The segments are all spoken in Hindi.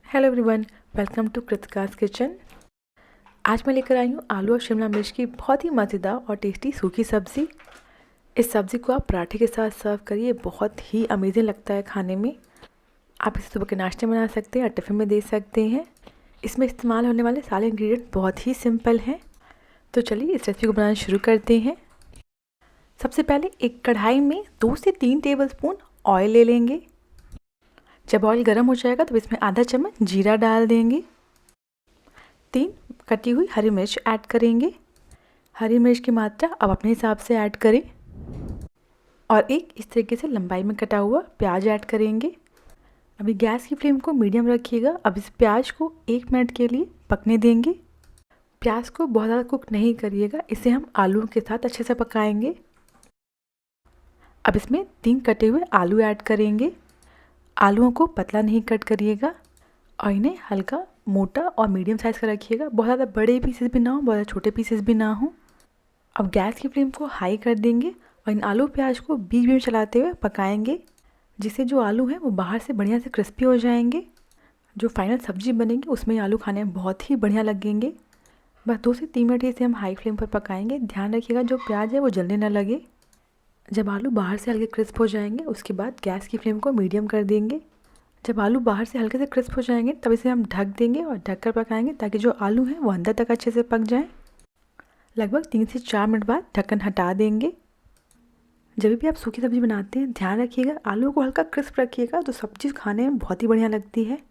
Hello everyone, welcome to Kritika's kitchen. आज मैं लेकर आई हूँ आलू और शिमला मिर्च की बहुत ही मज़ेदार और टेस्टी सूखी सब्ज़ी। इस सब्ज़ी को आप पराठे के साथ सर्व करिए, बहुत ही अमेजिंग लगता है खाने में। आप इसे सुबह के नाश्ते में बना सकते हैं और टिफ़िन में दे सकते हैं। इसमें इस्तेमाल होने वाले सारे इंग्रेडिएंट बहुत ही सिंपल हैं। तो चलिए इस रेसिपी को बनाना शुरू करते हैं। सबसे पहले एक कढ़ाई में 2 से 3 टेबलस्पून ऑयल ले लेंगे। जब ऑयल गर्म हो जाएगा तो इसमें आधा चम्मच जीरा डाल देंगे। 3 कटी हुई हरी मिर्च ऐड करेंगे। हरी मिर्च की मात्रा अब अपने हिसाब से ऐड करें। और एक इस तरीके से लंबाई में कटा हुआ प्याज ऐड करेंगे। अभी गैस की फ्लेम को मीडियम रखिएगा। अब इस प्याज को 1 मिनट के लिए पकने देंगे। प्याज को बहुत ज़्यादा कुक नहीं करिएगा, इसे हम आलू के साथ अच्छे से पकाएंगे। अब इसमें 3 कटे हुए आलू ऐड करेंगे। आलूओं को पतला नहीं कट करिएगा और इन्हें हल्का मोटा और मीडियम साइज़ का रखिएगा। बहुत ज़्यादा बड़े पीसेस भी ना हो, बहुत ज़्यादा छोटे पीसेस भी ना हो। अब गैस की फ्लेम को हाई कर देंगे और इन आलू प्याज को बीच बीच में चलाते हुए पकाएंगे, जिससे जो आलू हैं वो बाहर से बढ़िया से क्रिस्पी हो जाएंगे। जो फाइनल सब्ज़ी बनेगी उसमें आलू खाने में बहुत ही बढ़िया लगेंगे। बस 2 से 3 मिनट इसे हम हाई फ्लेम पर पकाएंगे। ध्यान रखिएगा जो प्याज है वो जलने ना लगे। जब आलू बाहर से हल्के क्रिस्प हो जाएंगे उसके बाद गैस की फ्लेम को मीडियम कर देंगे। जब आलू बाहर से हल्के से क्रिस्प हो जाएंगे तब इसे हम ढक देंगे और ढककर पकाएंगे, ताकि जो आलू हैं वो अंदर तक अच्छे से पक जाएं। लगभग 3 से 4 मिनट बाद ढक्कन हटा देंगे। जब भी आप सूखी सब्ज़ी बनाते हैं ध्यान रखिएगा आलू को हल्का क्रिस्प रखिएगा, तो सब्ज़ी खाने में बहुत ही बढ़िया लगती है।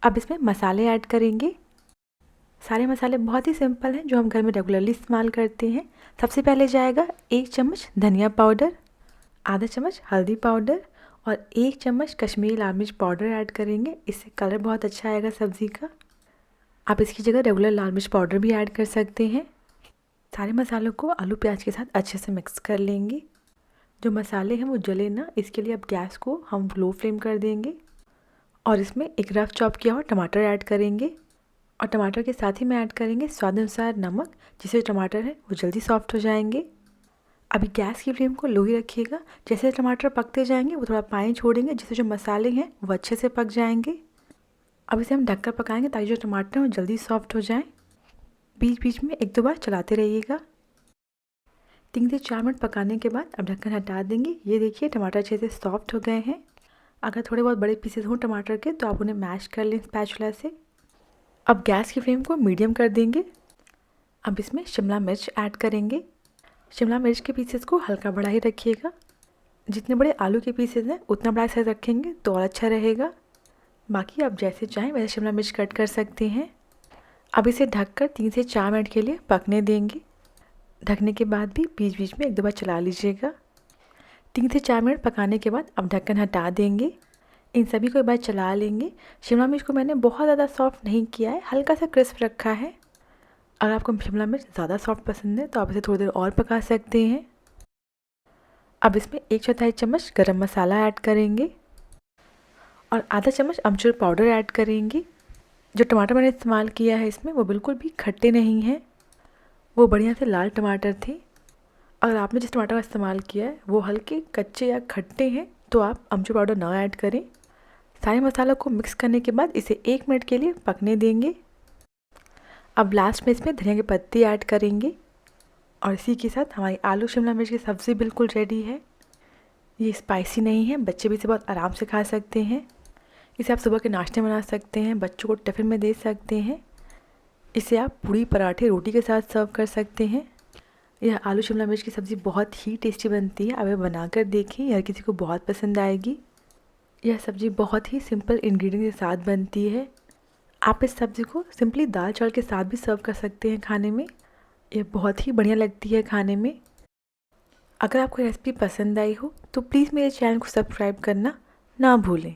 अब इसमें मसाले ऐड करेंगे। सारे मसाले बहुत ही सिंपल हैं जो हम घर में रेगुलरली इस्तेमाल करते हैं। सबसे पहले जाएगा 1 चम्मच धनिया पाउडर, आधा चम्मच हल्दी पाउडर और 1 चम्मच कश्मीरी लाल मिर्च पाउडर ऐड करेंगे। इससे कलर बहुत अच्छा आएगा सब्ज़ी का। आप इसकी जगह रेगुलर लाल मिर्च पाउडर भी ऐड कर सकते हैं। सारे मसालों को आलू प्याज के साथ अच्छे से मिक्स कर लेंगे। जो मसाले हैं वो जले ना, इसके लिए अब गैस को हम लो फ्लेम कर देंगे और इसमें एक रफ चॉप किया हुआ टमाटर ऐड करेंगे। और टमाटर के साथ ही में ऐड करेंगे स्वाद अनुसार नमक, जिससे टमाटर है वो जल्दी सॉफ्ट हो जाएंगे। अभी गैस की फ्लेम को लो ही रखिएगा। जैसे टमाटर पकते जाएंगे वो थोड़ा पानी छोड़ेंगे, जिससे जो मसाले हैं वो अच्छे से पक जाएंगे। अब इसे हम ढककर पकाएंगे ताकि जो टमाटर हैं वो जल्दी सॉफ्ट हो जाएं। बीच बीच में 1-2 बार चलाते रहिएगा। 3 से 4 मिनट पकाने के बाद अब ढक्कन हटा देंगे। ये देखिए टमाटर अच्छे से सॉफ्ट हो गए हैं। अगर थोड़े बहुत बड़े पीसेस हों टमाटर के तो आप उन्हें मैश कर लें स्पैचुला से। अब गैस की फ्लेम को मीडियम कर देंगे। अब इसमें शिमला मिर्च ऐड करेंगे। शिमला मिर्च के पीसेस को हल्का बड़ा ही रखिएगा। जितने बड़े आलू के पीसेस हैं उतना बड़ा साइज़ रखेंगे तो और अच्छा रहेगा। बाकी आप जैसे चाहें वैसे शिमला मिर्च कट कर सकते हैं। अब इसे ढककर 3 से 4 मिनट के लिए पकने देंगे। ढकने के बाद भी बीच बीच में 1-2 बार चला लीजिएगा। 3 से 4 मिनट पकाने के बाद अब ढक्कन हटा देंगे। इन सभी को एक बार चला लेंगे। शिमला मिर्च को मैंने बहुत ज़्यादा सॉफ्ट नहीं किया है, हल्का सा क्रिस्प रखा है। अगर आपको शिमला मिर्च ज़्यादा सॉफ्ट पसंद है तो आप इसे थोड़ी देर और पका सकते हैं। अब इसमें 1/4 चम्मच गरम मसाला ऐड करेंगे और आधा चम्मच अमचूर पाउडर ऐड करेंगे। जो टमाटर मैंने इस्तेमाल किया है इसमें वो बिल्कुल भी खट्टे नहीं हैं, वो बढ़िया से लाल टमाटर थे। अगर आपने जिस टमाटर का इस्तेमाल किया है वो हल्के कच्चे या खट्टे हैं तो आप अमचूर पाउडर ना ऐड करें। सारे मसालों को मिक्स करने के बाद इसे 1 मिनट के लिए पकने देंगे। अब लास्ट में इसमें धनिया की पत्ती ऐड करेंगे और इसी के साथ हमारी आलू शिमला मिर्च की सब्ज़ी बिल्कुल रेडी है। ये स्पाइसी नहीं है, बच्चे भी इसे बहुत आराम से खा सकते हैं। इसे आप सुबह के नाश्ते में बना सकते हैं, बच्चों को टिफ़िन में दे सकते हैं। इसे आप पूड़ी पराठे रोटी के साथ सर्व कर सकते हैं। यह आलू शिमला मिर्च की सब्ज़ी बहुत ही टेस्टी बनती है। अब ये बनाकर देखें, हर किसी को बहुत पसंद आएगी। यह सब्ज़ी बहुत ही सिंपल इंग्रेडिएंट के साथ बनती है। आप इस सब्ज़ी को सिंपली दाल चावल के साथ भी सर्व कर सकते हैं खाने में। यह बहुत ही बढ़िया लगती है खाने में। अगर आपको रेसिपी पसंद आई हो तो प्लीज़ मेरे चैनल को सब्सक्राइब करना ना भूलें।